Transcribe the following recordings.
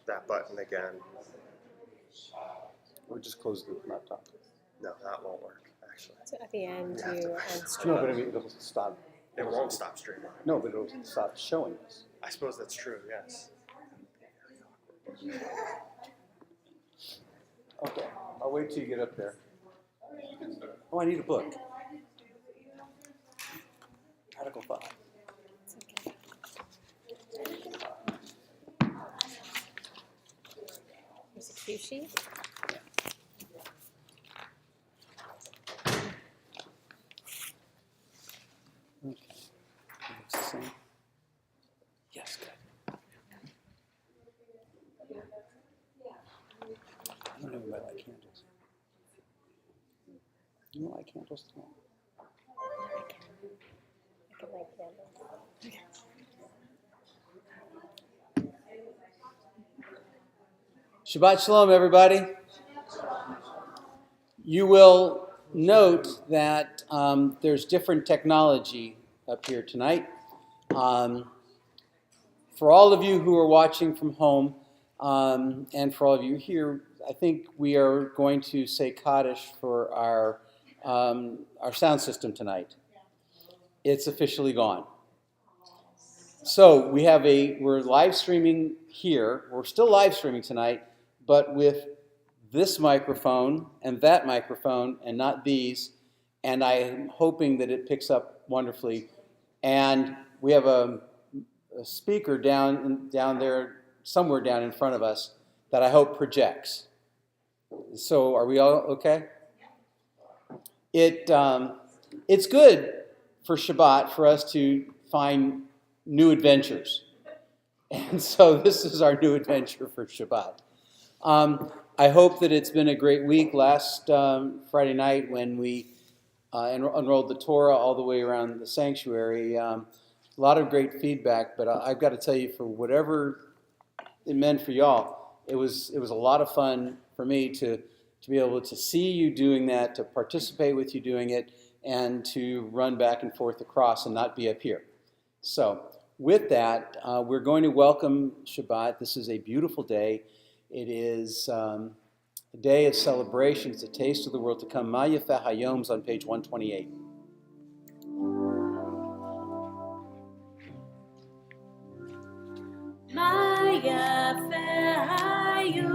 that button again. Or just close the laptop. No, that won't work, actually. So at the end, You have to you press unscrew. No, but I mean, it'll stop. It won't stop streaming. No, but it'll stop showing us. I suppose that's true, yes. Okay, I'll wait till you get up there. Oh, I need a book. Article 5. It's okay. There's a cue sheet. Okay. It looks the same. Yes, good. I don't know about light candles. You know light candles too? I can light candles. Shabbat Shalom, everybody. You will note that there's different technology up here tonight. For all of you who are watching from home, and for all of you here, I think we are going to say Kaddish for our sound system tonight. It's officially gone. So we're live streaming here. We're still live streaming tonight, but with this microphone and that microphone and not these, and I'm hoping that it picks up wonderfully. And we have a speaker down there, somewhere down in front of us, that I hope projects. So are we all okay? It's good for Shabbat for us to find new adventures. And so this is our new adventure for Shabbat. I hope that it's been a great week. Last Friday night when we unrolled the Torah all the way around the sanctuary, a lot of great feedback, but I've got to tell you, for whatever it meant for y'all, it was a lot of fun for me to be able to see you doing that, to participate with you doing it, and to run back and forth across and not be up here. So with that, we're going to welcome Shabbat. This is a beautiful day. It is a day of celebration. It's a taste of the world to come. Ma Yafeh Hayom's on page 128. Ma Yafeh Hayom,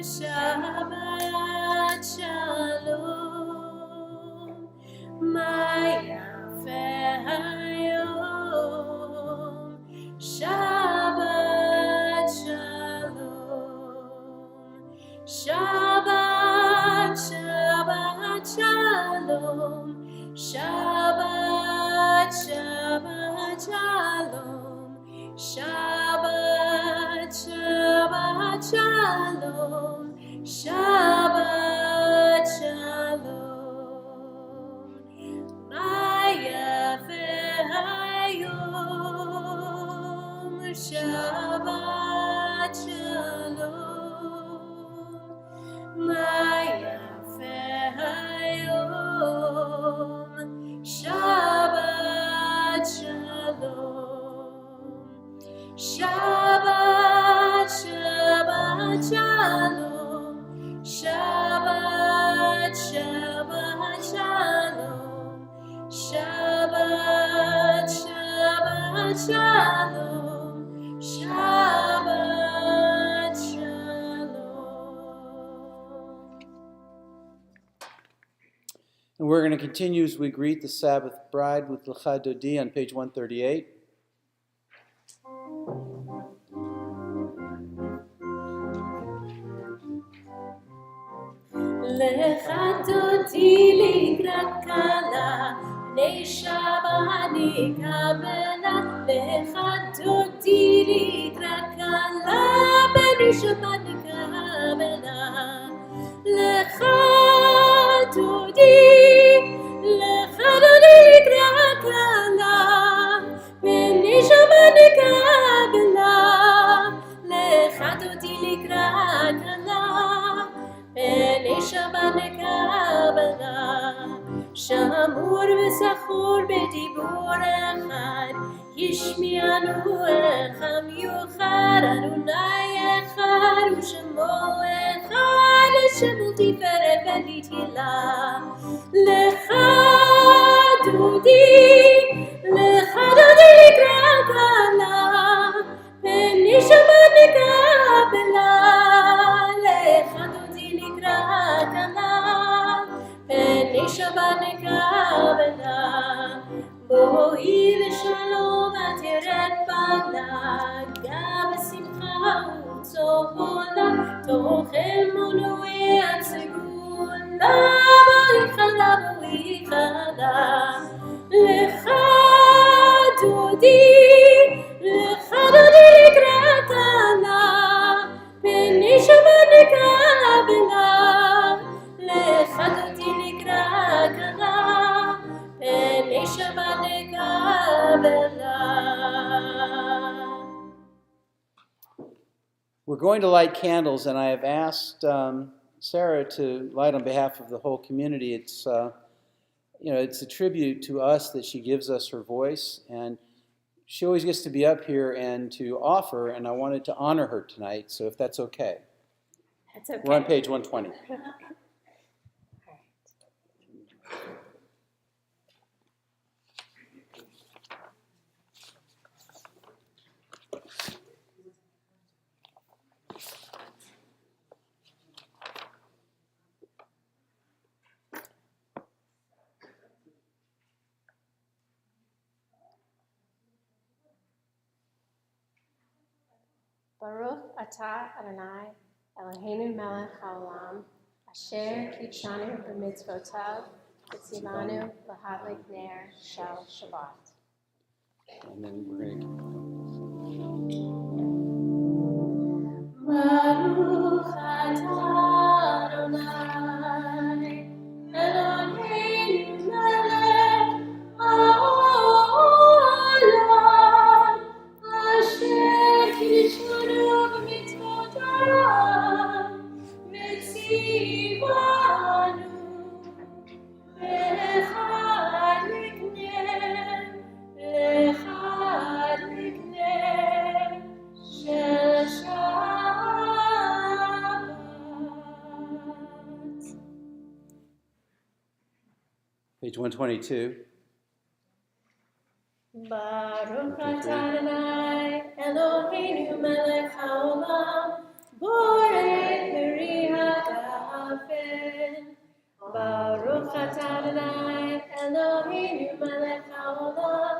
Shabbat Shalom. Ma Yafeh Hayom, Shabbat Shalom. Shabbat, Shabbat Shalom. Shabbat, Shabbat Shalom. Shabbat, Shabbat Shalom. Shabbat Shalom. Ma Yafeh Hayom, Shabbat Shalom. Ma Yafeh Hayom, Shabbat Shalom. Shabbat, Shabbat Shalom. Shabbat, Shabbat Shalom. Shabbat, Shabbat Shalom. Shabbat Shalom. And we're going to continue as we greet the Sabbath bride with L'cha Dodi on page 138. Lecha dodi likrat kala, nei Shabbat nikabela. Lecha dodi likrat kala, b'nei Shabbat nikabela. Lecha dodi likrat kala, b'nei Shabbat nikabela. Lecha dodi likrat kala, b'nei Shabbat nikabela. Shamur v'sachur b'dibur echad, yishmi'anu אדוני אחד ושמו אחד לשם ולתפארת ולתהילה. לך דודי לקרא כלה, פני שבת נקבלה. לך דודי לקרא כלה, פני שבת נקבלה. בואי בשלום ותרד בנהגה בשמחה וצהולה, תוך אמונוי הסגולה. בואי חלה לך דודי לקרא כלה, פני שבת נקבלה. לך דודי לקרא כלה, פני שבת נקבלה. We're going to light candles, and I have asked Sarah to light on behalf of the whole community. It's it's a tribute to us that she gives us her voice, and she always gets to be up here and to offer, and I wanted to honor her tonight, so if that's okay. That's okay. We're on page 120. Baruch atah Adonai Eloheinu melech haolam, asher kitshanu b'mitzvotav, v'tzivanu l'hadlik ner shel Shabbat. And then we're going Baruch atah Adonai Eloheinu melech haolam, asher kitshanu b'mitzvotav, v'tzivanu l'hadlik ner shel Shabbat. page 122. Baruch atah Adonai Eloheinu melech haolam, borei peri hagafen. Baruch atah Adonai Eloheinu melech haolam,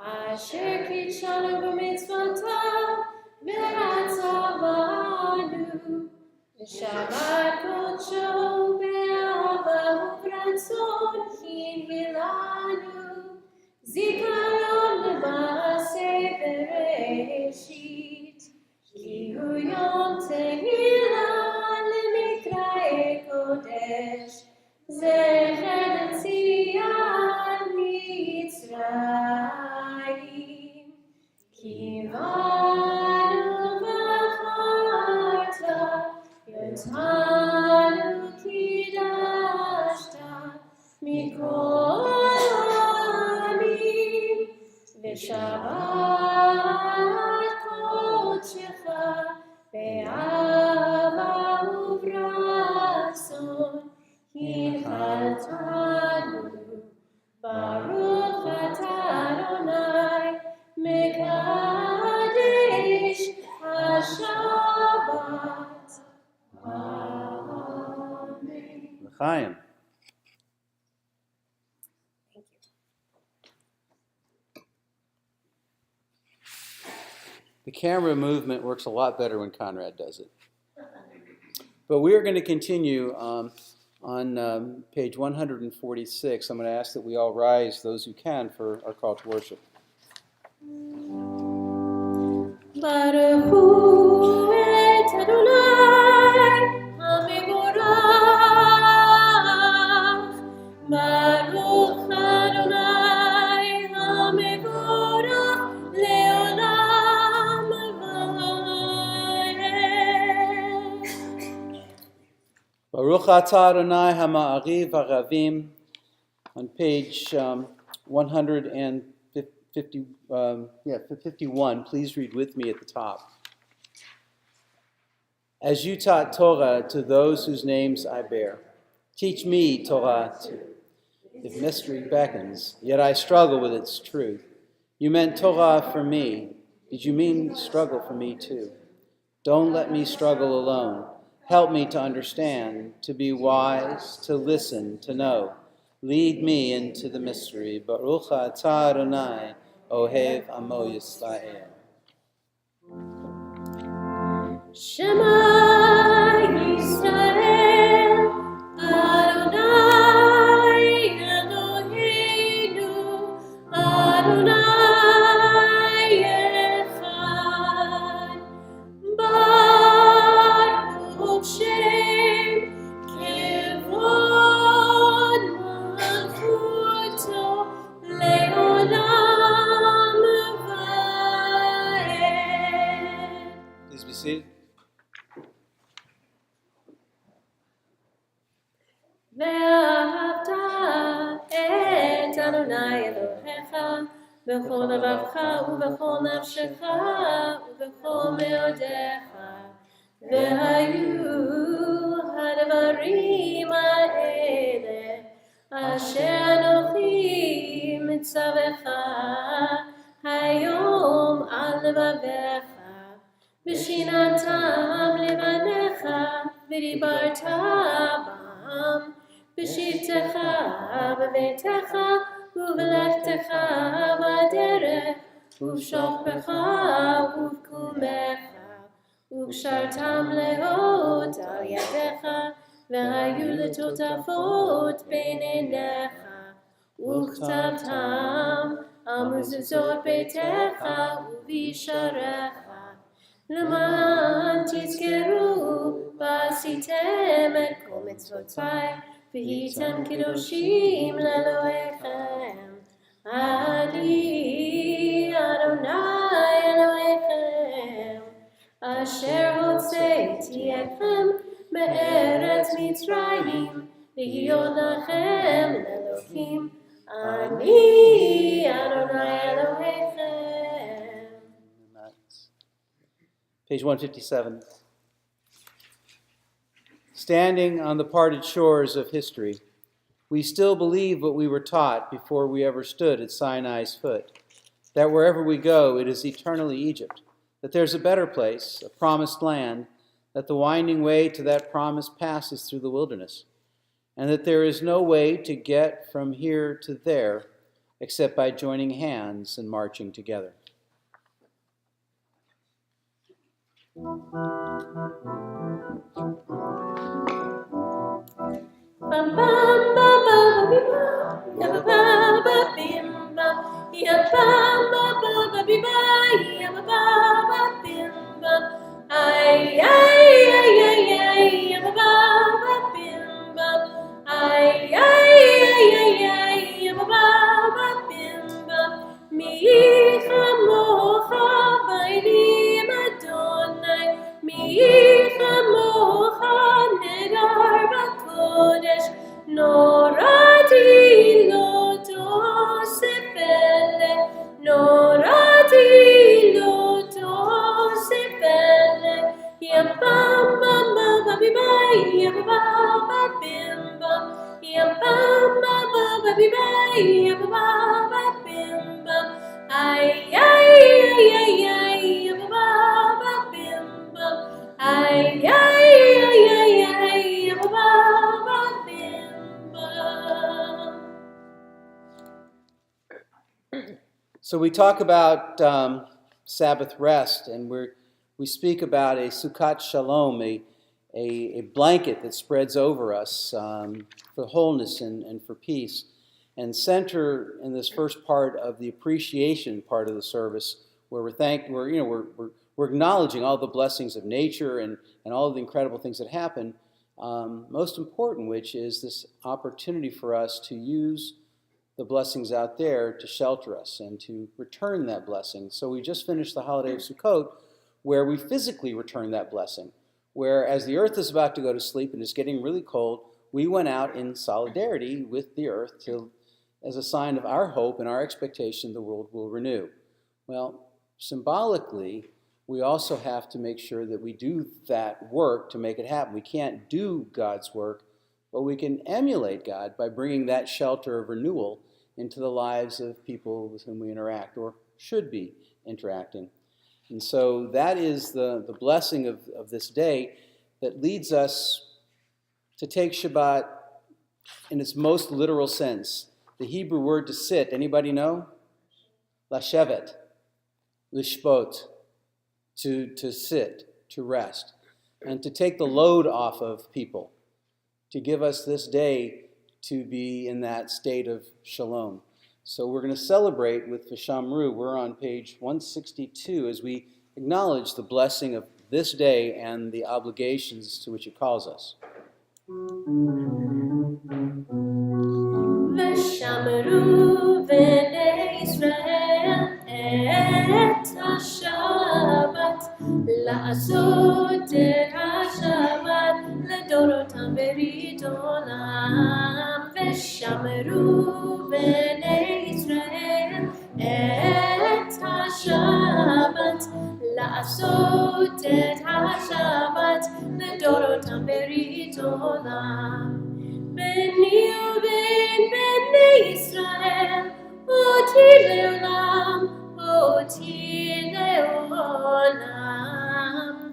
asher kitshanu b'mitzvotav, v'atzavanu Shabbat kodsho be'ahava u'b'ratzon hinhilanu, zikaron le'maaseh bereshit, ki hu yom tehila lemikra'e kodesh, zecher l'tziat Mitzrayim. Kivanu v'charta, yotanu kidashta, mikol ha'amim, v'shabbat kodshecha, be'ahava u'b'ratzon, hinchaltanu. Baruch atah Adonai mekadesh haShabbat. Amen. L'chaim. Thank you. The camera movement works a lot better when Conrad does it. But we are going to continue on page 146. I'm going to ask that we all rise, those who can, for our call to worship. Baruch hu et Adonai hamevorach, Baruch Adonai hamevorach leolam va'ed. Baruch atah Adonai hama'ariv ha'ravim, on page 151. Please read with me at the top. as you taught Torah to those whose names I bear. Teach me Torah too. If mystery beckons, yet I struggle with its truth. You meant Torah for me. Did you mean struggle for me too? Don't let me struggle alone. Help me to understand, to be wise, to listen, to know. Lead me into the mystery. Baruch atah Adonai, Ohev Amo Yisrael. Shema Yisrael, Adonai Eloheinu, Adonai Echad. Baruch Shem Kevod Malchuto Leolam Vaed. Please be seated. ואהבת את אדוני אלוהיך בכל לבבך ובכל נפשך ובכל מאודיך. והיו הדברים האלה אשר אנוכי מצווך היום על לבביך, ושיננתם לבניך ודיברת בם בשבתך בביתך ובלכתך בדרך ובשוכבך ובקומך, וקשרתם לאות על ידיך והיו לטוטפות בין עיניך, וכתבתם על מזוזות ביתך ובשעריך, למען תזכרו ועשיתם את כל מצוותיי והייתם קדושים לאלוהיכם. אני אדוני אלוהיכם אשר הוצאתי אתכם מארץ מצרים להיות לכם לאלוהים. אני אדוני אלוהיכם. Page 157. Standing on the parted shores of history, we still believe what we were taught before we ever stood at Sinai's foot, that wherever we go, it is eternally Egypt, that there's a better place, a promised land, that the winding way to that promise passes through the wilderness, and that there is no way to get from here to there except by joining hands and marching together. Bam bam bam bam bim bam, bam bam bim bam, ya bam bam bam bim bam, ya bam bam bim bam, ay ay ay ay ay, ya bam bam bim bam, ay ay ay ay ay, ya bam bam bim bam, mi chamocha b'nim Adonai, mi chamocha nedar b'kodesh. Norati lo tosefele, norati lo tosefele, yam bam bam bam bam bam, yam bam bam bim bam, yam bam bam bam bam bam, yam bam bam bim bam, ay ay ay ay ay, yam bam bam bim bam, ay ay ay ay ay, yam bam bam bim. So we talk about Sabbath rest, and we speak about a Sukkot Shalom, a blanket that spreads over us for wholeness and for peace. And center in this first part of the appreciation part of the service, where we're acknowledging all the blessings of nature and all of the incredible things that happen. Most important, which is this opportunity for us to use the blessings out there to shelter us and to return that blessing. So we just finished the holiday of Sukkot, where we physically return that blessing, where as the earth is about to go to sleep and it's getting really cold, we went out in solidarity with the earth as a sign of our hope and our expectation the world will renew. Well, symbolically, we also have to make sure that we do that work to make it happen. We can't do God's work, but we can emulate God by bringing that shelter of renewal into the lives of people with whom we interact or should be interacting. And so that is the blessing of this day that leads us to take Shabbat in its most literal sense. The Hebrew word to sit, anybody know? Lashevet, lishbot, to sit, to rest, and to take the load off of people, to give us this day to be in that state of shalom. So we're going to celebrate with Vishamru. We're on page 162 as we acknowledge the blessing of this day and the obligations to which it calls us. ושמרו בני ישראל את השבת, לעשות את השבת לדורותם ברית עולם. ושמרו בני ישראל את השבת, לעשות את השבת לדורותם ברית עולם. ביני ובין בני ישראל, אותי לעולם, אותי לעולם.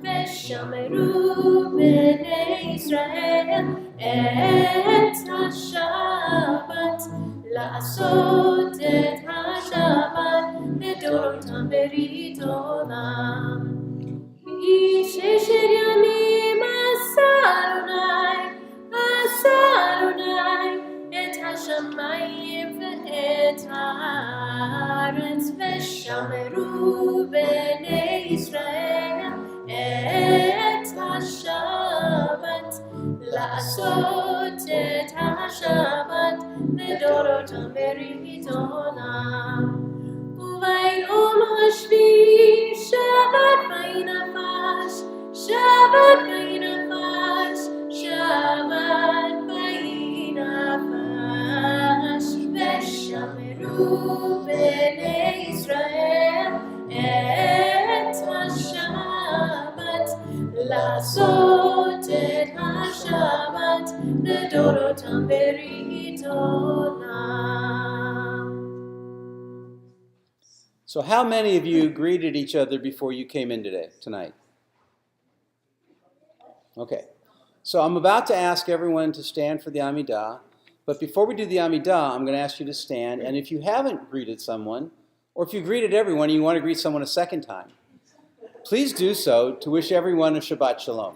ושמרו בני ישראל את השבת, לעשות את השבת לדורותם ברית עולם. איש ששת ימים עשה אדוני את השמיים ואת הארץ, ושמרו בני ישראל את השבת, לעשות את השבת לדורותם ברית עולם. וביום השביעי שבת וינפש, שבת וינפש, שבת וינפש. ושמרו בני ישראל את השבת, לעשות את השבת לדורותם ברית עולם. So how many of you greeted each other before you came in tonight? Okay. So I'm about to ask everyone to stand for the Amidah, but before we do the Amidah, I'm going to ask you to stand, and if you haven't greeted someone, or if you greeted everyone and you want to greet someone a second time, please do so to wish everyone a Shabbat Shalom.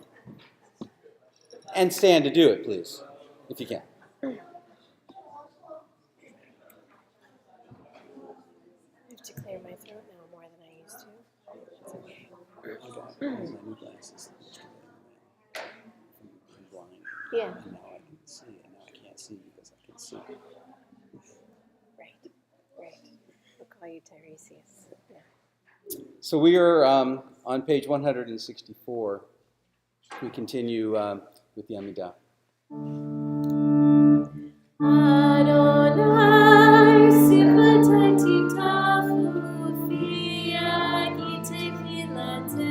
And stand to do it, please, if you can. I have to clear my throat now more than I used to. It's okay. Yeah. And now I can see, and now I can't see because I can see. Right. We'll call you Tiresias. Yeah. So we are on page 164. We continue with the Amidah. Adonai sifatai tiftachu fiagi tefilatecha.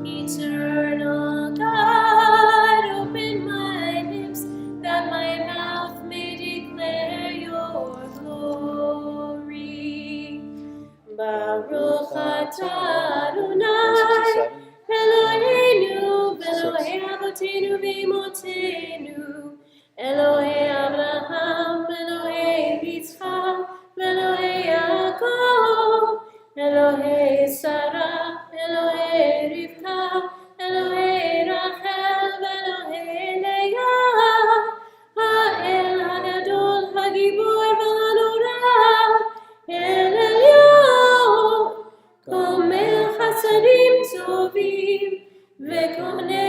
Eternal God, open my lips that my mouth may declare your glory. Baruch atah Adonai, 167. Eloheinu, Elohei Avotenu v'Imotenu, Elohei Abraham, Elohei Yitzchak, Elohei Yaakov, Elohei Sarah, Elohei Rivka, Elohei Rachel, Elohei Leah, Ha'el Hagadol, Hagibor v'Hanora, El Elyon, Gomel Chasadim Tovim, וקונה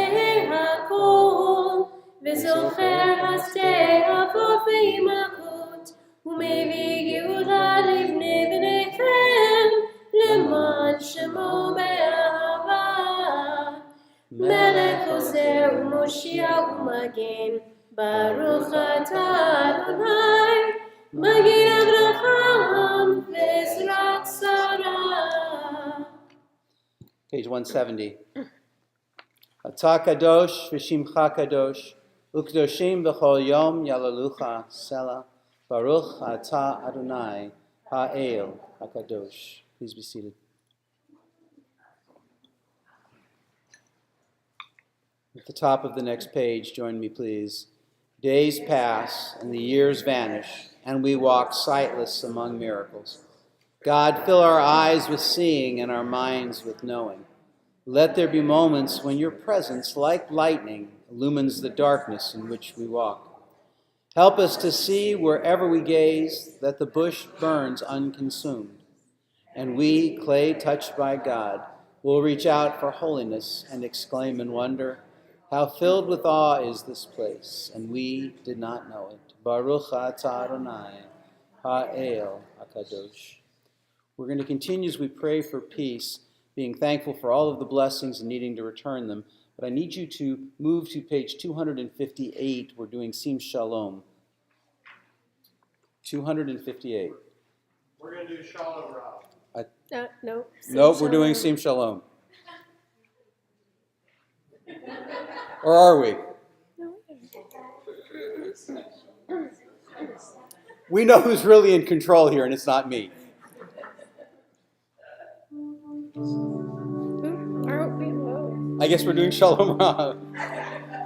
הכל, וזוכר הסתי אבות ואימהות, ומביא גאולה לבני בניכם, למען שמו באהבה. מלך עוזר ומושיע ומגן, ברוך אתה אדוני, מגן אברהם ועזרת שרה. Page 170. Ata kadosh v'shimcha kadosh, ukdoshim b'chol yom yalalucha sela, baruch ata Adonai ha'el hakadosh. Please be seated. At the top of the next page, join me please. Days pass and the years vanish, and we walk sightless among miracles. God, fill our eyes with seeing and our minds with knowing. Let there be moments when your presence, like lightning, illumines the darkness in which we walk. Help us to see wherever we gaze that the bush burns unconsumed, and we, clay touched by God, will reach out for holiness and exclaim in wonder, how filled with awe is this place, and we did not know it. Baruch atah Adonai ha'el hakadosh. We're going to continue as we pray for peace, being thankful for all of the blessings and needing to return them. But I need you to move to page 258. We're doing Sim Shalom. 258. We're going to do Shalom Rav. No. Nope, we're doing Sim Shalom. Or are we? We know who's really in control here, and it's not me. Aren't we? Whoa. I guess we're doing Shalom Rav.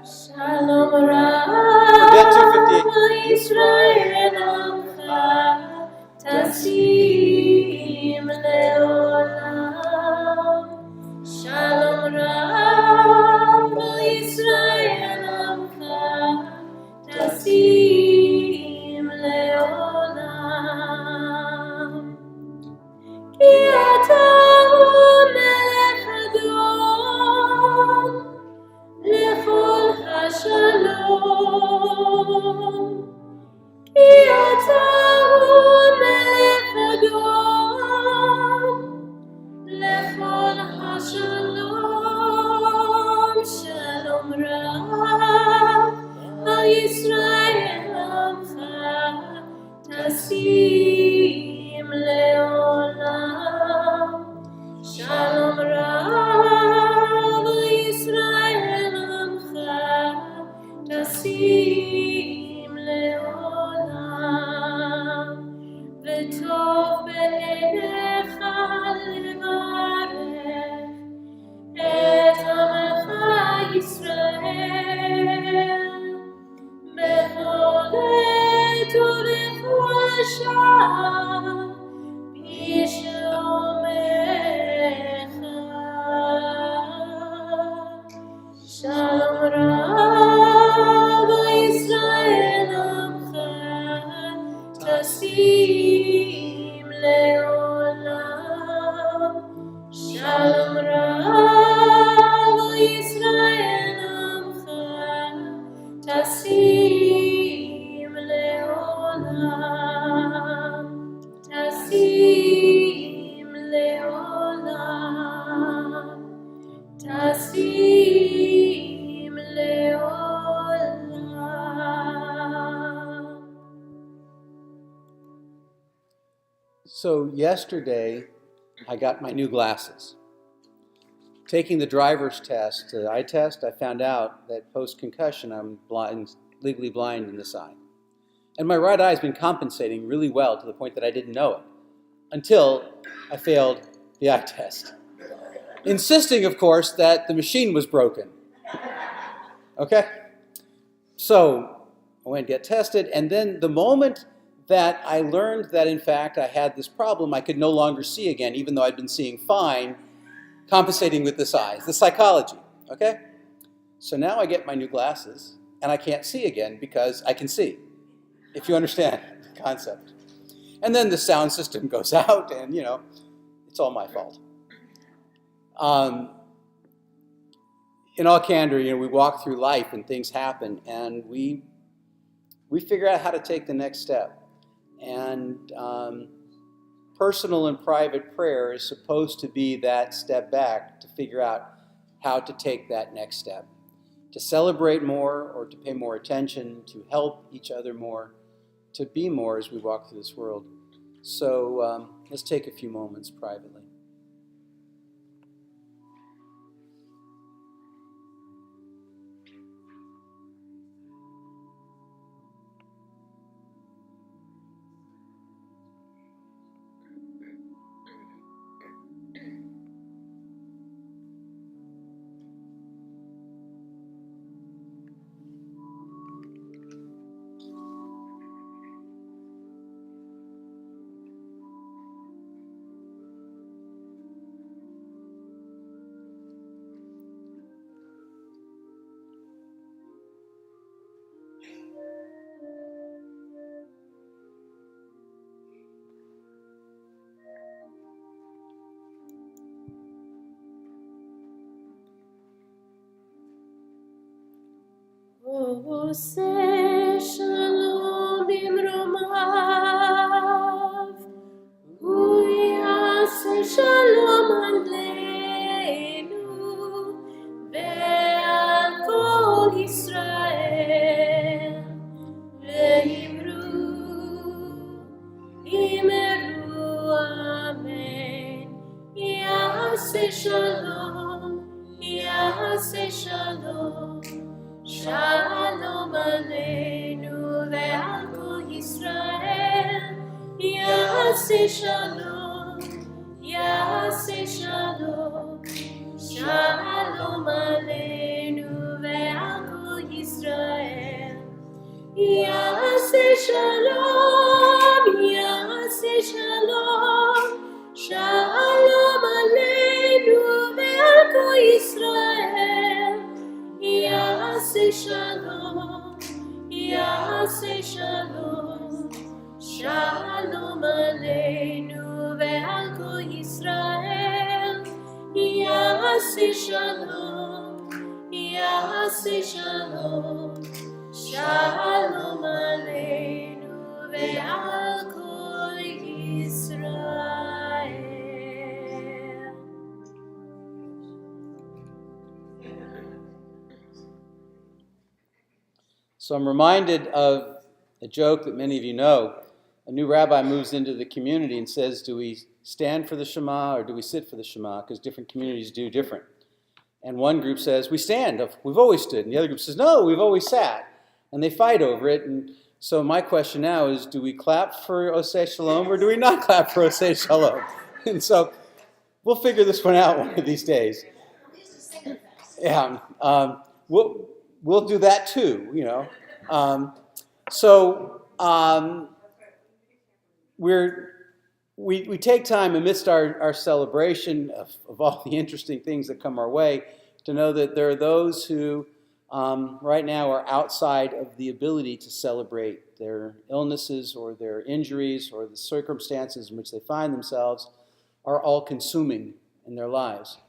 Shalom Rav Forget 258. Israel Amcha Tasim Leolam. Shalom Rav Israel Amcha Tasim Leolam. Ki ata melech Adon lechol hashalom. Ki ata melech Adon lechol hashalom. Shalom Rav Yisrael Amcha Tasim Leolam. Shalom Rav Yisrael Amcha Tasim Leolam. V'tov be'enecha levarech et Amecha Yisrael bechol עת ובכל שעה בשלומך. שלום רב ישראל עמך תשים לעולם. שלום רב ישראל עמך תשים לעולם. תשים לעולם. תשים לעולם. So yesterday, I got my new glasses. Taking the driver's test, the eye test, I found out that post-concussion, I'm blind, legally blind in this eye. And my right eye's been compensating really well to the point that I didn't know it, until I failed the eye test. Insisting, of course, that the machine was broken. Okay? So I went to get tested, and then the moment that I learned that, in fact, I had this problem, I could no longer see again, even though I'd been seeing fine, compensating with this eye. It's the psychology, okay? So now I get my new glasses, and I can't see again because I can see, if you understand the concept. And then the sound system goes out, and, it's all my fault. In all candor, we walk through life and things happen, and we figure out how to take the next step. And personal and private prayer is supposed to be that step back to figure out how to take that next step, to celebrate more or to pay more attention, to help each other more, to be more as we walk through this world. So let's take a few moments privately. Ose shalom bimromav, uyase shalom aleinu, ve'al kol Yisrael, ve'imru, imeru amen. Yase shalom, yase shalom. Shalom aleinu ve'al kol Yisrael, ya'aseh shalom, ya'aseh shalom. Shalom aleinu ve'al kol Yisrael, ya'aseh shalom, ya'aseh shalom. Shalom aleinu ve'al kol Yisrael. Ya'aseh shalom, ya'aseh shalom. Shalom aleinu ve'al kol Yisrael. Ya'aseh shalom, ya'aseh shalom. Shalom aleinu ve'al kol Yisrael. So I'm reminded of a joke that many of you know. A new rabbi moves into the community and says, do we stand for the Shema or do we sit for the Shema? Because different communities do different. And one group says, we stand, we've always stood. And the other group says, no, we've always sat. And they fight over it. And so my question now is, do we clap for Oseh Shalom or do we not clap for Oseh Shalom? And so we'll figure this one out one of these days. Yeah, we'll do that too, you know. We take time amidst our celebration of all the interesting things that come our way to know that there are those who right now are outside of the ability to celebrate their illnesses or their injuries or the circumstances in which they find themselves are all consuming in their lives.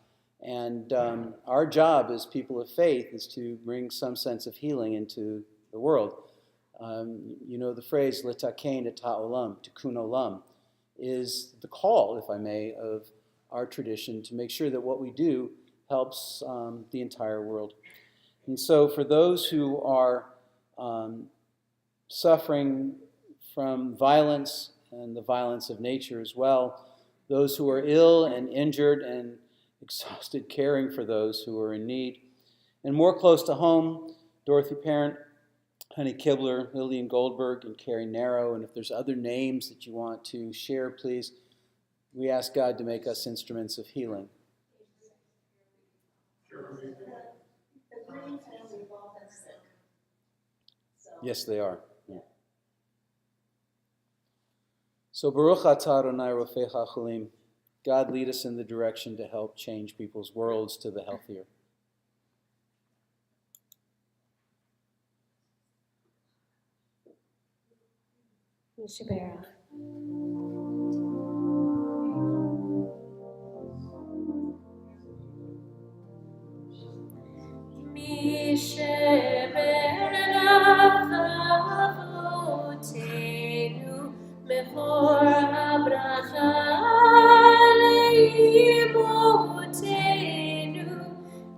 And our job as people of faith is to bring some sense of healing into the world. You know the phrase, letakein et ha'olam, tikkun olam, is the call, if I may, of our tradition to make sure that what we do helps the entire world. And so for those who are suffering from violence and the violence of nature as well, those who are ill and injured and exhausted caring for those who are in need. And more close to home, Dorothy Parent, Honey Kibler, Lillian Goldberg, and Carrie Narrow. And if there's other names that you want to share, please, we ask God to make us instruments of healing. Yes, they are. Yeah. So Baruch atah Adonai Rofei HaCholim. God lead us in the direction to help change people's worlds to the healthier. Yishaberach. Mishaberach avotenu mechor habracha leimotenu.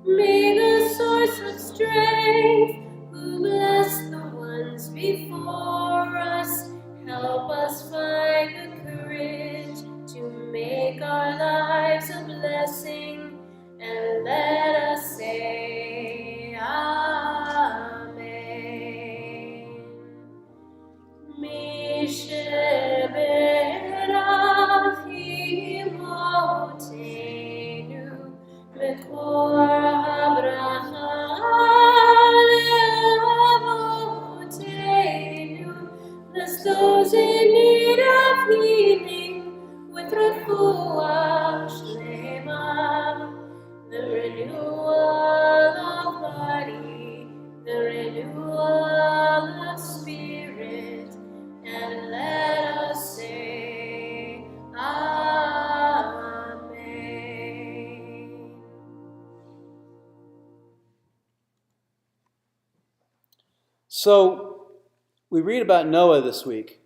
May the source of strength, who bless the ones before us, help us find the So we read about Noah this week.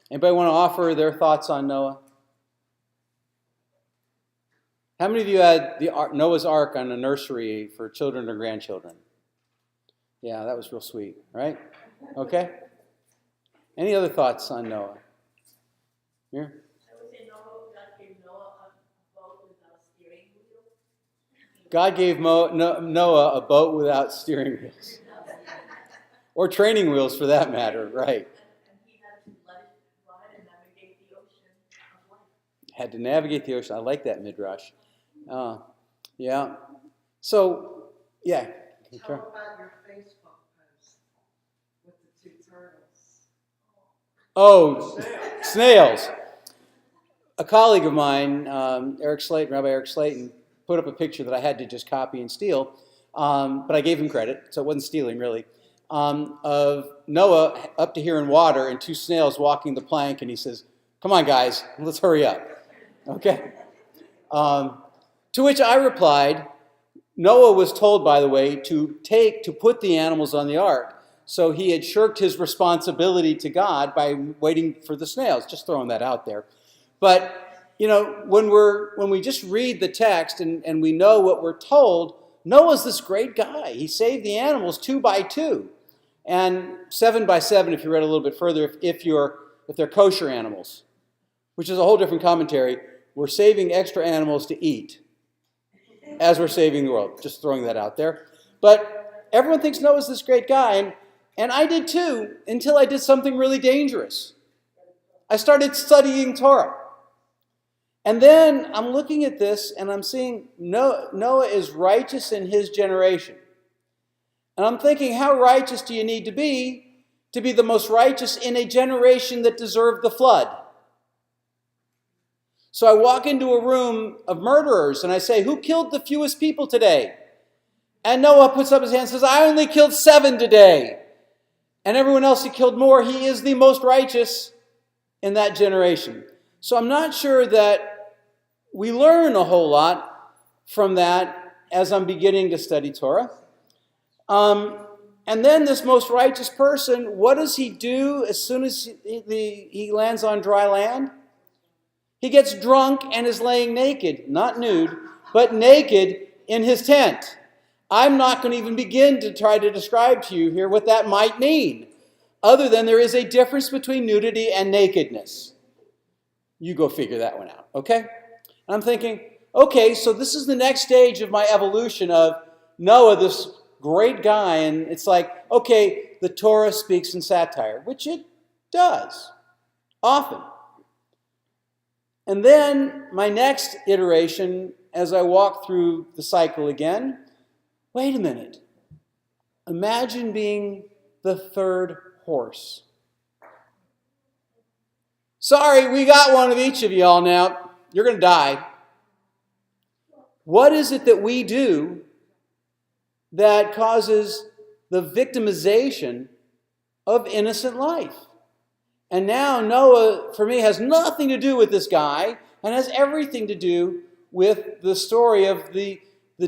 Anybody want to offer their thoughts on Noah? How many of you had Noah's Ark on a nursery for children or grandchildren? Yeah, that was real sweet, right? Okay. Any other thoughts on Noah? Here? I would say God gave Noah a boat without steering wheel. God gave Noah a boat without steering wheels. Or training wheels for that matter, right. And he had to let it ride and navigate the ocean of life. Had to navigate the ocean. I like that midrash. Yeah. So, yeah. How about your Facebook post with the 2 turtles? Oh, snails. A colleague of mine, Rabbi Eric Slayton, put up a picture that I had to just copy and steal, but I gave him credit, so it wasn't stealing really, of Noah up to here in water and 2 snails walking the plank, and he says, "Come on, guys, let's hurry up." Okay? To which I replied, Noah was told, by the way, to put the animals on the ark. So he had shirked his responsibility to God by waiting for the snails. Just throwing that out there. But, when we just read the text and we know what we're told, Noah's this great guy. He saved the animals 2 by 2. And 7 by 7, if you read a little bit further, if they're kosher animals, which is a whole different commentary. We're saving extra animals to eat as we're saving the world. Just throwing that out there. But everyone thinks Noah's this great guy, and I did too, until I did something really dangerous. I started studying Torah. And then I'm looking at this, and I'm seeing Noah is righteous in his generation. And I'm thinking, how righteous do you need to be the most righteous in a generation that deserved the flood? So I walk into a room of murderers and I say, who killed the fewest people today? And Noah puts up his hand and says, I only killed 7 today. And everyone else, he killed more. He is the most righteous in that generation. So I'm not sure that we learn a whole lot from that as I'm beginning to study Torah. And then this most righteous person, what does he do as soon as he lands on dry land? He gets drunk and is laying naked, not nude, but naked in his tent. I'm not going to even begin to try to describe to you here what that might mean, other than there is a difference between nudity and nakedness. You go figure that one out, okay? And I'm thinking, okay, so this is the next stage of my evolution of Noah, this great guy, and it's like, okay, the Torah speaks in satire, which it does, often. And then my next iteration, as I walk through the cycle again, wait a minute. Imagine being the 3rd horse. Sorry, we got one of each of y'all now. You're going to die. What is it that we do that causes the victimization of innocent life? And now Noah, for me, has nothing to do with this guy and has everything to do with the story of the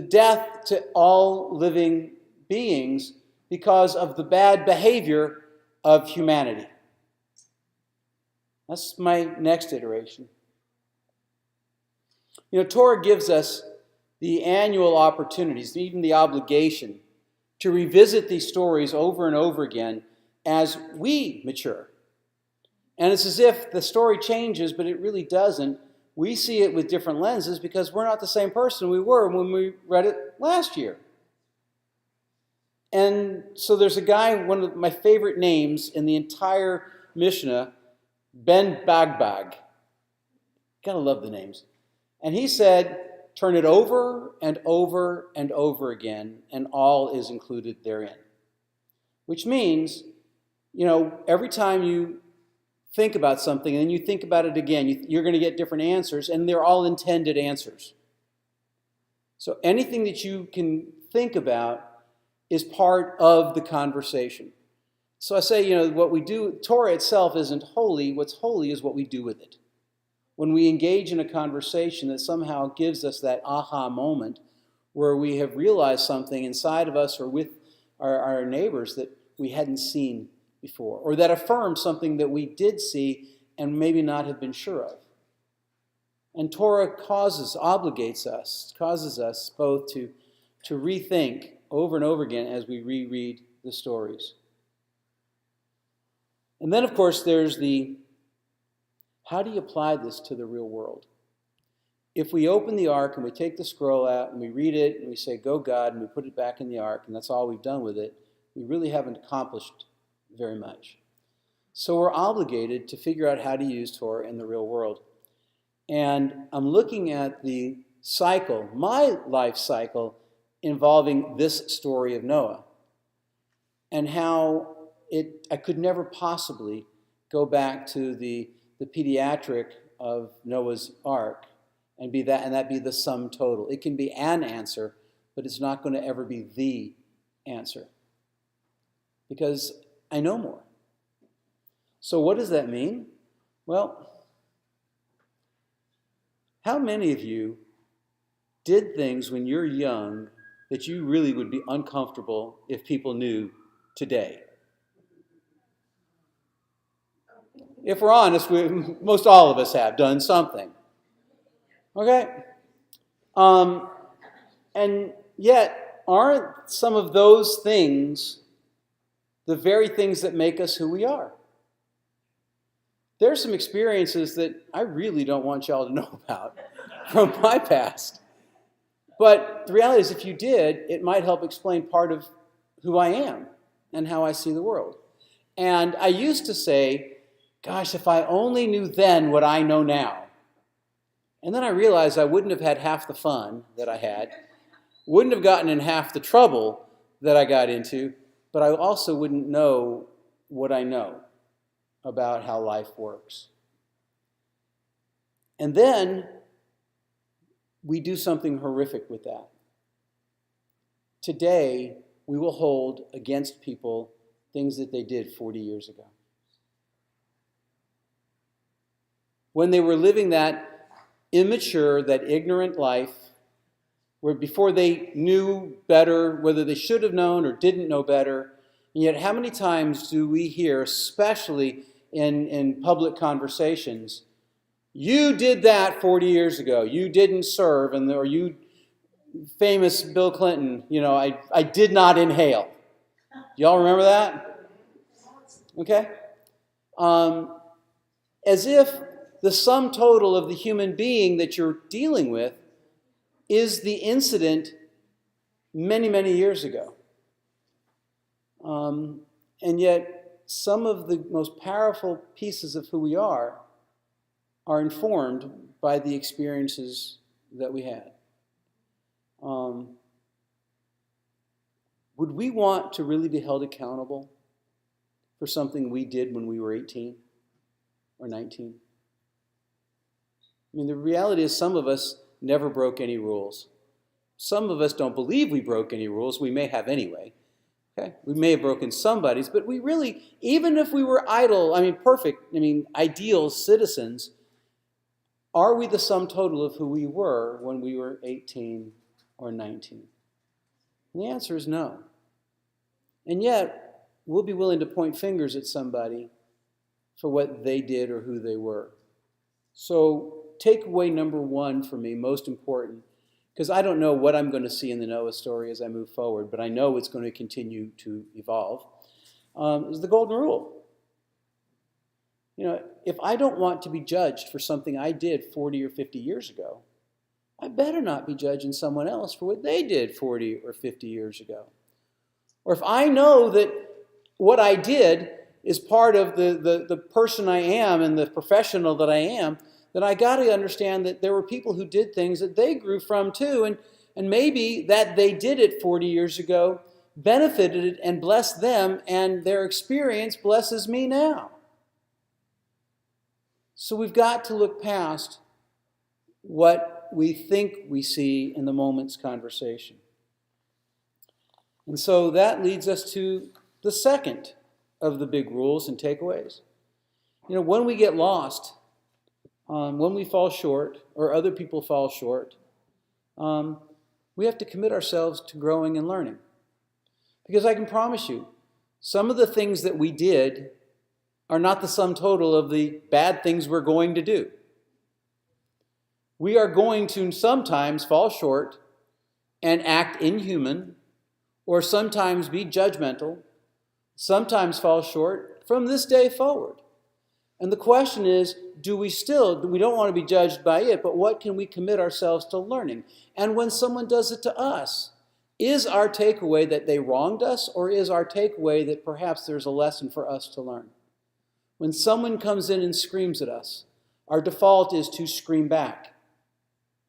death to all living beings because of the bad behavior of humanity. That's my next iteration. Torah gives us the annual opportunities, even the obligation, to revisit these stories over and over again as we mature. And it's as if the story changes, but it really doesn't. We see it with different lenses because we're not the same person we were when we read it last year. And so there's a guy, one of my favorite names in the entire Mishnah, Ben Bagbag. Gotta love the names. And he said, turn it over and over and over again, and all is included therein. Which means, every time you think about something and then you think about it again, you're going to get different answers, and they're all intended answers. So anything that you can think about is part of the conversation. So I say, what we do, Torah itself isn't holy. What's holy is what we do with it. When we engage in a conversation that somehow gives us that aha moment where we have realized something inside of us or with our neighbors that we hadn't seen before, or that affirm something that we did see and maybe not have been sure of. And Torah obligates us, causes us both to rethink over and over again as we reread the stories. And then, of course, there's how do you apply this to the real world? If we open the ark and we take the scroll out and we read it and we say, "Go God," and we put it back in the ark, and that's all we've done with it, we really haven't accomplished very much. So we're obligated to figure out how to use Torah in the real world. And I'm looking at the cycle, my life cycle, involving this story of Noah, and how I could never possibly go back to the pediatric of Noah's Ark and that be the sum total. It can be an answer, but it's not going to ever be the answer, because I know more. So what does that mean? Well, how many of you did things when you're young that you really would be uncomfortable if people knew today? If we're honest, most all of us have done something. Okay? And yet, aren't some of those things the very things that make us who we are? There's some experiences that I really don't want y'all to know about from my past. But the reality is, if you did, it might help explain part of who I am and how I see the world. And I used to say, gosh, if I only knew then what I know now. And then I realized I wouldn't have had half the fun that I had, wouldn't have gotten in half the trouble that I got into, but I also wouldn't know what I know about how life works. And then we do something horrific with that. Today, we will hold against people things that they did 40 years ago. When they were living that immature, that ignorant life, where before they knew better, whether they should have known or didn't know better, and yet how many times do we hear, especially in public conversations, you did that 40 years ago, you didn't serve, or you, famous Bill Clinton, I did not inhale. Y'all remember that? Okay? As if the sum total of the human being that you're dealing with is the incident many, many years ago. And yet, some of the most powerful pieces of who we are informed by the experiences that we had. Would we want to really be held accountable for something we did when we were 18 or 19? I mean, the reality is some of us never broke any rules. Some of us don't believe we broke any rules. We may have anyway. Okay? We may have broken somebody's, but we really, even if we were ideal citizens, are we the sum total of who we were when we were 18 or 19? And the answer is no. And yet, we'll be willing to point fingers at somebody for what they did or who they were. So, takeaway number one for me, most important, because I don't know what I'm going to see in the Noah story as I move forward, but I know it's going to continue to evolve, is the golden rule. If I don't want to be judged for something I did 40 or 50 years ago, I better not be judging someone else for what they did 40 or 50 years ago. Or if I know that what I did is part of the person I am and the professional that I am, then I got to understand that there were people who did things that they grew from too, and maybe that they did it 40 years ago benefited and blessed them, and their experience blesses me now. So we've got to look past what we think we see in the moment's conversation. And so that leads us to the second of the big rules and takeaways. When we get lost, when we fall short, or other people fall short, we have to commit ourselves to growing and learning. Because I can promise you, some of the things that we did are not the sum total of the bad things we're going to do. We are going to sometimes fall short and act inhuman, or sometimes be judgmental, sometimes fall short from this day forward. And the question is, we don't want to be judged by it, but what can we commit ourselves to learning? And when someone does it to us, is our takeaway that they wronged us, or is our takeaway that perhaps there's a lesson for us to learn? When someone comes in and screams at us, our default is to scream back.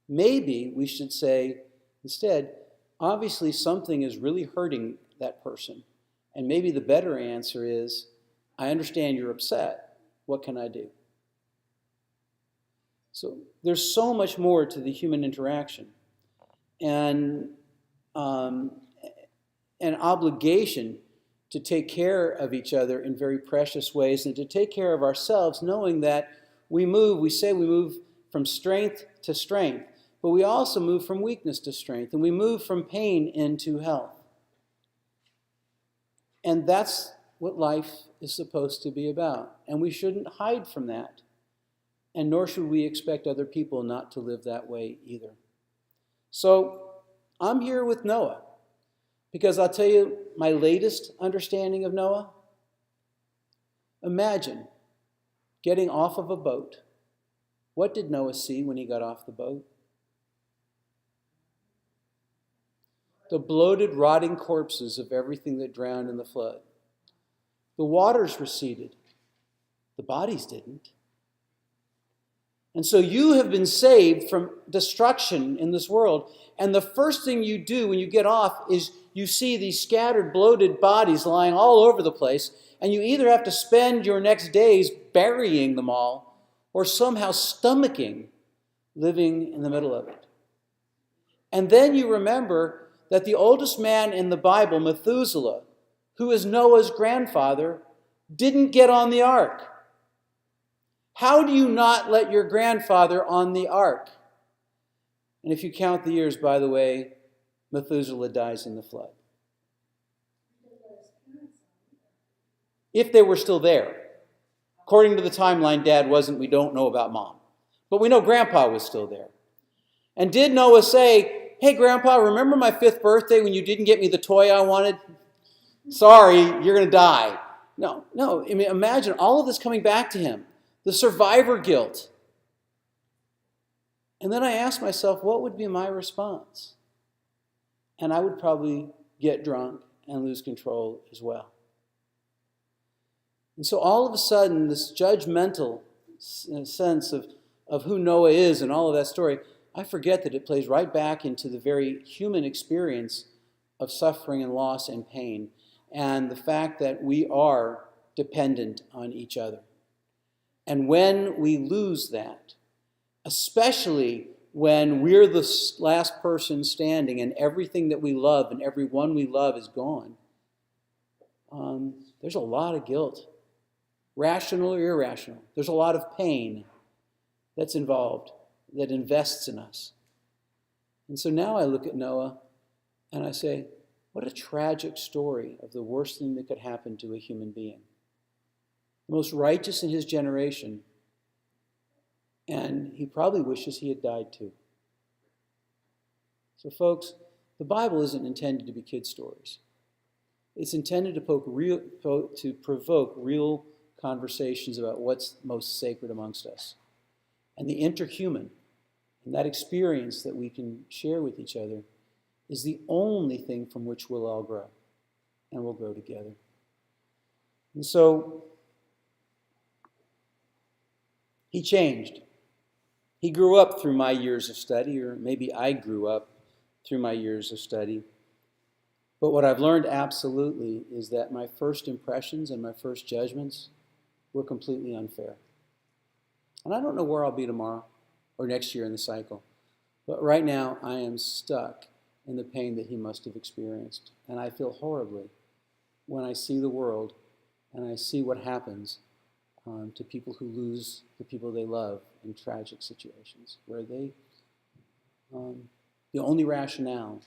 Maybe we should say instead, obviously something is really hurting that person. And maybe the better answer is, I understand you're upset. What can I do? So there's so much more to the human interaction. And an obligation to take care of each other in very precious ways and to take care of ourselves, knowing that we say we move from strength to strength, but we also move from weakness to strength, and we move from pain into health. And that's what life is supposed to be about. And we shouldn't hide from that. And nor should we expect other people not to live that way either. So I'm here with Noah, because I'll tell you my latest understanding of Noah. Imagine getting off of a boat. What did Noah see when he got off the boat? The bloated, rotting corpses of everything that drowned in the flood. The waters receded. The bodies didn't. And so you have been saved from destruction in this world. And the first thing you do when you get off is you see these scattered, bloated bodies lying all over the place. And you either have to spend your next days burying them all or somehow stomaching living in the middle of it. And then you remember that the oldest man in the Bible, Methuselah, who is Noah's grandfather, didn't get on the ark. How do you not let your grandfather on the ark? And if you count the years, by the way, Methuselah dies in the flood. If they were still there. According to the timeline, Dad wasn't. We don't know about Mom. But we know Grandpa was still there. And did Noah say, hey, Grandpa, remember my 5th birthday when you didn't get me the toy I wanted? Sorry, you're going to die. No. I mean, imagine all of this coming back to him. The survivor guilt. And then I asked myself, what would be my response? And I would probably get drunk and lose control as well. And so all of a sudden, this judgmental sense of who Noah is and all of that story, I forget that it plays right back into the very human experience of suffering and loss and pain, and the fact that we are dependent on each other. And when we lose that, especially when we're the last person standing and everything that we love and everyone we love is gone, there's a lot of guilt, rational or irrational. There's a lot of pain that's involved, that invests in us. And so now I look at Noah and I say, what a tragic story of the worst thing that could happen to a human being. The most righteous in his generation, and he probably wishes he had died too. So folks, the Bible isn't intended to be kid stories. It's intended to provoke real conversations about what's most sacred amongst us. And the interhuman, and that experience that we can share with each other, is the only thing from which we'll all grow, and we'll grow together. And so, he changed. He grew up through my years of study, or maybe I grew up through my years of study. But what I've learned absolutely is that my first impressions and my first judgments were completely unfair. And I don't know where I'll be tomorrow or next year in the cycle. But right now, I am stuck in the pain that he must have experienced. And I feel horribly when I see the world and I see what happens to people who lose the people they love in tragic situations, where the only rationale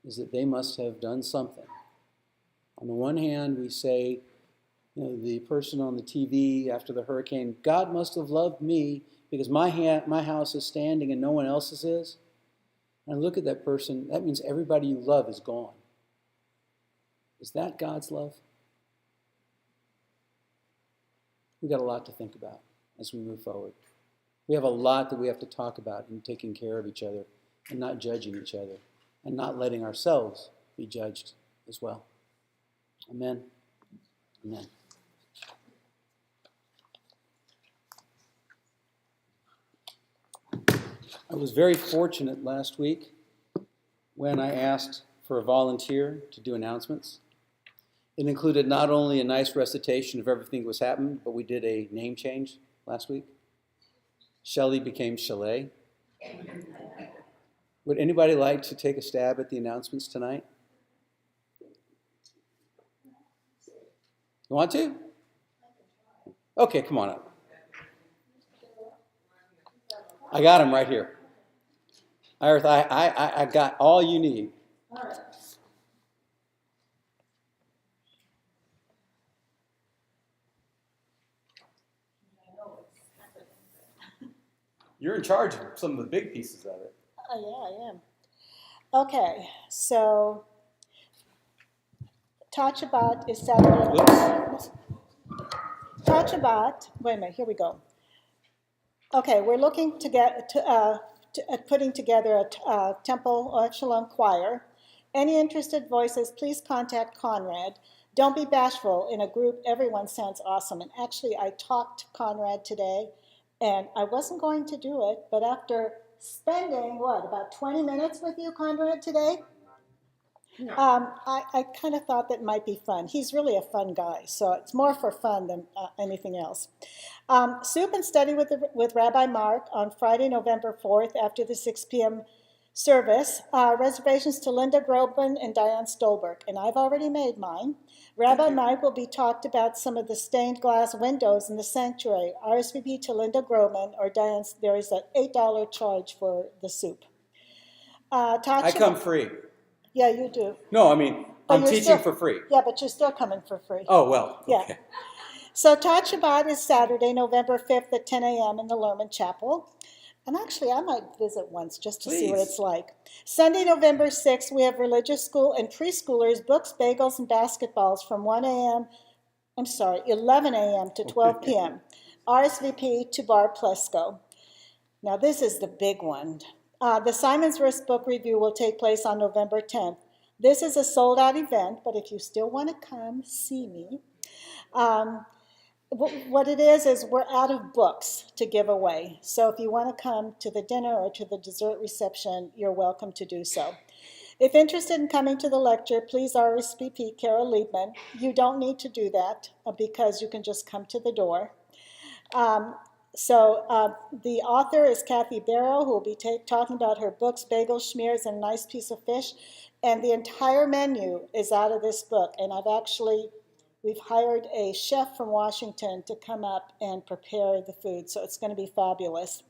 is that they must have done something On the one hand, we say, the person on the TV after the hurricane, God must have loved me because my house is standing and no one else's is. And I look at that person, that means everybody you love is gone. Is that God's love? We've got a lot to think about as we move forward. We have a lot that we have to talk about in taking care of each other and not judging each other and not letting ourselves be judged as well. Amen. Amen. I was very fortunate last week when I asked for a volunteer to do announcements. It included not only a nice recitation of everything that was happening, but we did a name change last week. Shelley became Chalet. Would anybody like to take a stab at the announcements tonight? You want to? Okay, come on up. I got him right here. Iris, I got all you need. All right. You're in charge of some of the big pieces of it. Oh, yeah, I am. Okay, so Todd Shabbat is Saturday. Whoops. Todd Shabbat, wait a minute, here we go. Okay, we're looking to get at putting together a Temple Shalom choir. Any interested voices, please contact Conrad. Don't be bashful. In a group, everyone sounds awesome. And actually, I talked to Conrad today, and I wasn't going to do it, but after spending, about 20 minutes with you, Conrad, today? I kind of thought that might be fun. He's really a fun guy, so it's more for fun than anything else. Soup and Study with Rabbi Mark on Friday, November 4th after the 6 p.m. service. Reservations to Linda Grobman and Diane Stolberg, and I've already made mine. Rabbi Mark will be talked about some of the stained glass windows in the sanctuary. RSVP to Linda Grobman or Diane. There is an $8 charge for the soup. I come free. Yeah, you do. No, I mean, I'm teaching for free. Yeah, but you're still coming for free. Oh, well, okay. Yeah. So Todd Shabbat is Saturday, November 5th at 10 a.m. in the Lerman Chapel. And actually, I might visit once just to see what it's like. Sunday, November 6th, we have religious school and preschoolers, books, bagels, and basketballs from 11 a.m. to 12 p.m. RSVP to Bar Plesco. Now, this is the big one. The Simon's Risk Book Review will take place on November 10th. This is a sold-out event, but if you still want to come, see me. What it is we're out of books to give away. So if you want to come to the dinner or to the dessert reception, you're welcome to do so. If interested in coming to the lecture, please RSVP Carol Liebman. You don't need to do that because you can just come to the door. The author is Kathy Barrow, who will be talking about her books, Bagel Schmears, and a Nice Piece of Fish. And the entire menu is out of this book. And we've hired a chef from Washington to come up and prepare the food. So it's going to be fabulous.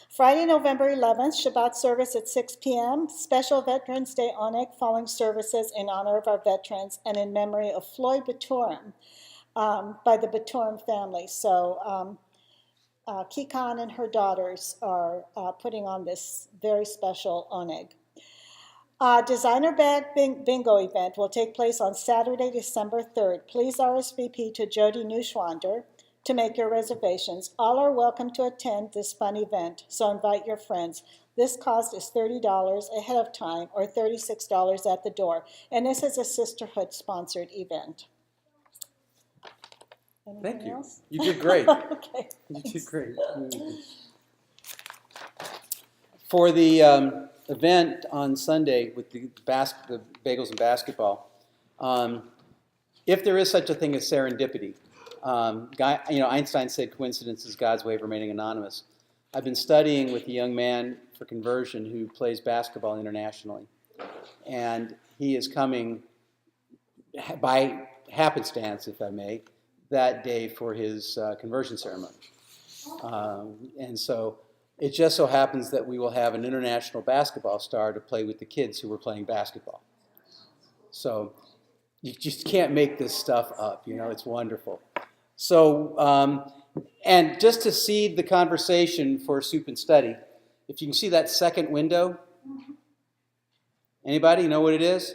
Friday, November 11th, Shabbat service at 6 p.m. Special Veterans Day Oneg following services in honor of our veterans and in memory of Floyd Baturin by the Baturin family. So Kikon and her daughters are putting on this very special oneg. Designer Bag Bingo event will take place on Saturday, December 3rd. Please RSVP to Jody Neuschwander to make your reservations. All are welcome to attend this fun event, so invite your friends. This cost is $30 ahead of time or $36 at the door, and this is a sisterhood-sponsored event. Anything Thank you. else? You did great. Okay. You did great. For the event on Sunday with the bagels and basketball, if there is such a thing as serendipity, Einstein said coincidence is God's way of remaining anonymous. I've been studying with a young man for conversion who plays basketball internationally, and he is coming by happenstance, if I may, that day for his conversion ceremony. And so it just so happens that we will have an international basketball star to play with the kids who were playing basketball. So You just can't make this stuff up, you know, it's wonderful. So, and just to seed the conversation for Soup and Study, if you can see that second window, anybody know what it is?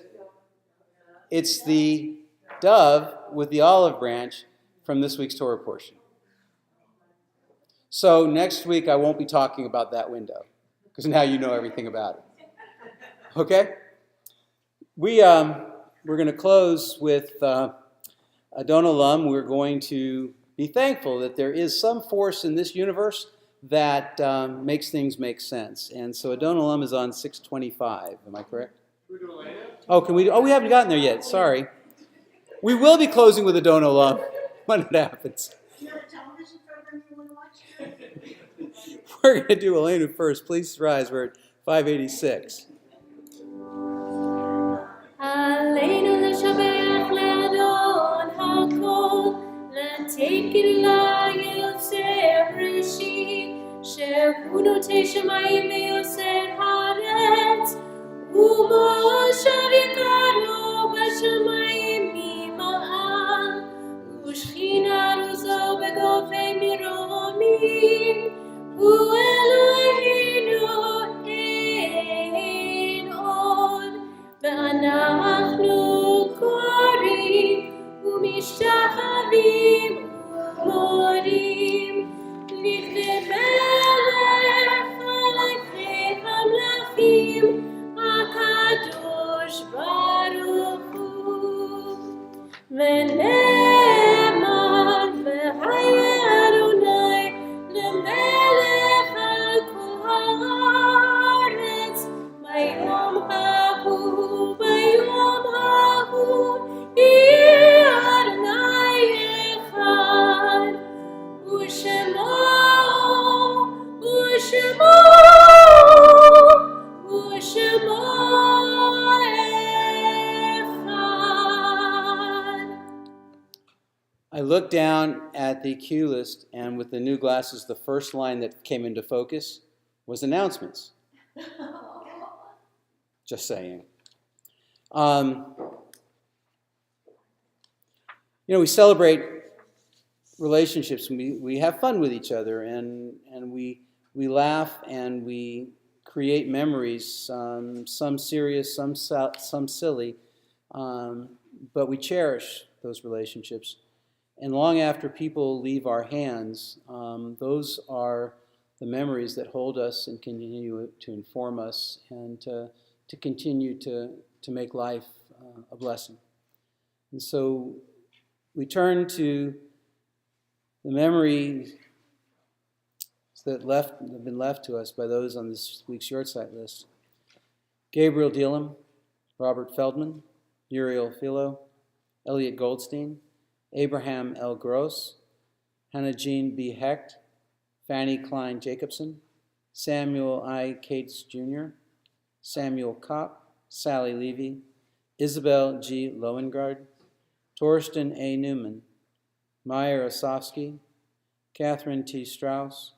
It's the dove with the olive branch from this week's Torah portion. So next week I won't be talking about that window, because now you know everything about it. Okay? We're going to close with Adon Olam. We're going to be thankful that there is some force in this universe that makes things make sense. And so Adon Olam is on 625. Am I correct? Can we do Elena? Oh, can we? Oh, we haven't gotten there yet. Sorry. We will be closing with Adon Olam when it happens. Do you have a television program you want to watch? We're going to do Elena first. Please rise. We're at 586. עלינו לשבח לאדון הכל, לתקן ליוצר בראשית, שהוא נוטה שמיים ויוצר הארץ, ומושב יקרו בשמיים ממעל, ושכינה רוזו בגופי מרומים, הוא אלוהינו אין עוד. ואנחנו קוראים ומשתחווים ומודים לכבוד מלך מלכי המלכים הקדוש ברוך הוא. ונאמר והיה אדוני למלך על כל הארץ ביום ההוא ביום ההוא יהיה אדוני אחד ושמו אחד. I looked down at the cue list, and with the new glasses, the first line that came into focus was announcements. Just saying. We celebrate relationships, and we have fun with each other, and we laugh and we create memories, some serious, some silly, but we cherish those relationships. And long after people leave our hands, those are the memories that hold us and continue to inform us and to continue to make life a blessing. And so we turn to the memories that have been left to us by those on this week's Yortzeit list. Gabriel Dielam, Robert Feldman, Uriel Philo, Elliot Goldstein, Abraham L. Gross, Hannah Jean B. Hecht, Fanny Klein Jacobson, Samuel I. Cates Jr., Samuel Kopp, Sally Levy, Isabel G. Loengard, Torsten A. Newman, Meyer Osofsky, Catherine T. Strauss,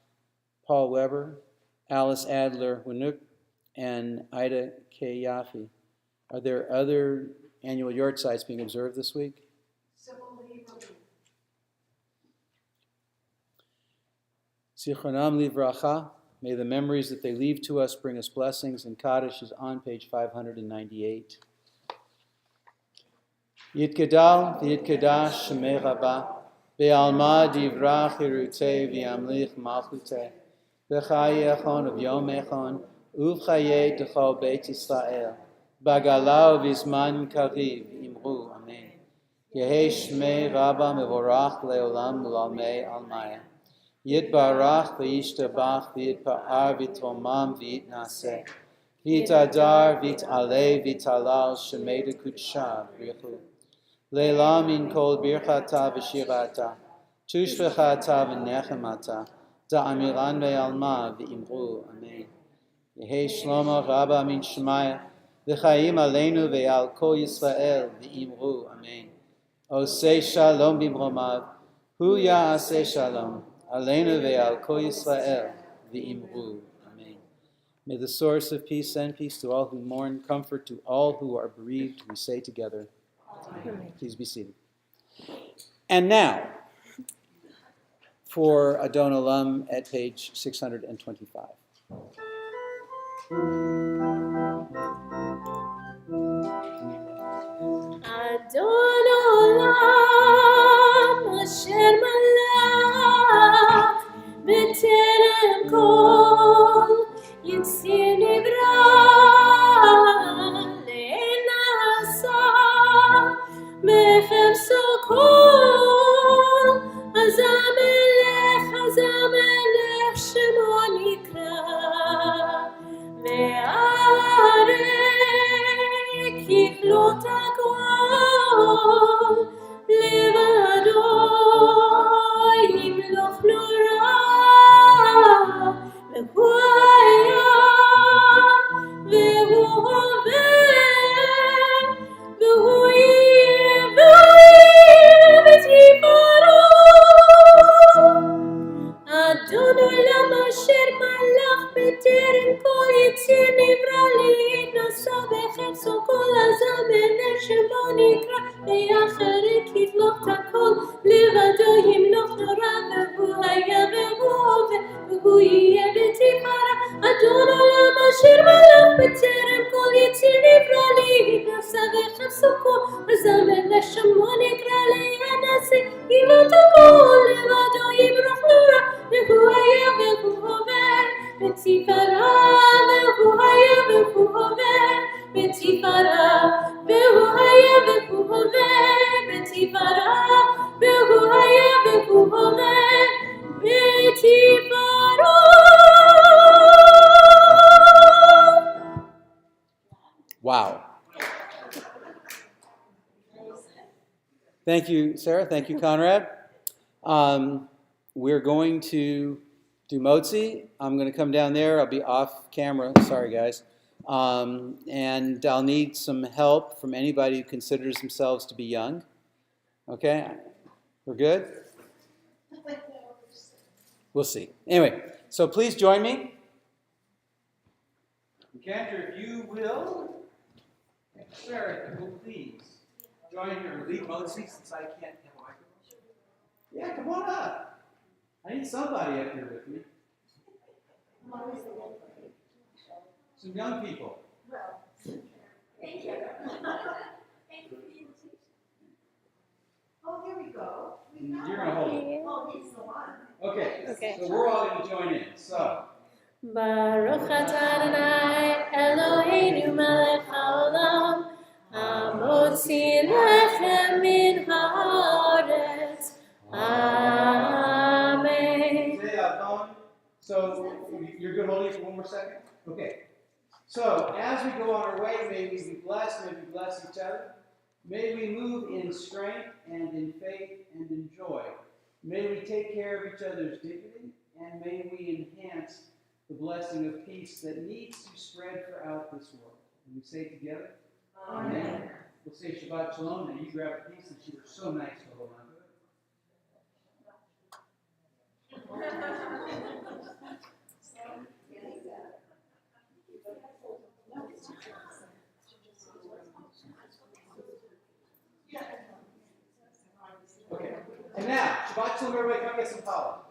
Paul Weber, Alice Adler Winuk, and Ida K. Yaffe. Are there other annual Yortzeits being observed this week? Zichronam livracha. May the memories that they leave to us bring us blessings. And Kaddish is on page 598. Yitkedal v'yitkadash shemei rabba be'alma divrach hirutei v'yamlich malchutei v'chayi echon v'yom echon uv'chayi d'chol beit Yisrael b'galau v'zman kariv imru amen. Yehi shmei rabba mevorach leolam l'almei almaya Yitbarach v'yishtabach v'yitpa'ar v'tomam v'yitnaseh v'yitadar v'yit'aleh v'yit'alal shemei d'kudsha v'yichu Leila min kol birchata v'shirata tushvechata v'nechemata da'amiran ve'alma v'imru amen. Yehi shlomo rabba min shemaya v'chaim aleinu ve'al kol Yisrael v'imru amen. Osei shalom b'mromav hu ya'aseh shalom Aleinu ve'al kol Yisrael v'imru. Amen. May the source of peace send peace to all who mourn, comfort to all who are bereaved. We say together, Please be seated. And now, for Adon Olam at page 625. Adon Olam asher malach b'terem kol yitzir nivra le'enasa בחפשו כל אז המלך שמו נקרא והרי ככלות הכל לבדו ימלוך נורא והוא היה והוא הווה והוא יהיה ותפארו אדון עולם אשר מלך בטרם כל יציר נברא להתנשא בחפצו כל אז המלך שמו נקרא ואחרי ככלות הכל לבדו ימלוך נורא והוא היה והוא הווה והוא יהיה ותפארה אדון עולם אשר מלך בטרם כל יציר נברא להתנשא בחפצו כל אז המלך שמו נקרא להינשא ככלות הכל לבדו ימלוך נורא והוא היה והוא הווה ותפארה והוא היה והוא הווה ותפארה והוא היה והוא הווה ותפארה והוא היה והוא הווה ותפארה. Wow. Thank you, Sarah. Thank you, Conrad. We're going to do Motzi. I'm going to come down there. I'll be off camera. Sorry, guys. And I'll need some help from anybody who considers themselves to be young. Okay? We're good? We'll see. Anyway, so please join me. Cantor, if you will, Sarah, if you will please join her lead Motzi since I can't have a microphone. Yeah, come on up. I need somebody up here with me. Some young people. Thank you. Oh, here we go. You're going to hold it. Oh, he's the one. Okay, so we're all going to join in. So, Baruch atah Adonai Eloheinu melech haolam hamotzi lechem min haaretz. Amen. say Adon. So, you're good holding it for one more second? Okay. So, as we go on our way, may we be blessed, may we bless each other. May we move in strength and in faith and in joy. May we take care of each other's dignity, and may we enhance the blessing of peace that needs to spread throughout this world. And we say it together? Amen. We'll say Shabbat Shalom, and you grab a piece that you were so nice to hold on to. Okay. And now, Shabbat Shalom, everybody, come get some challah.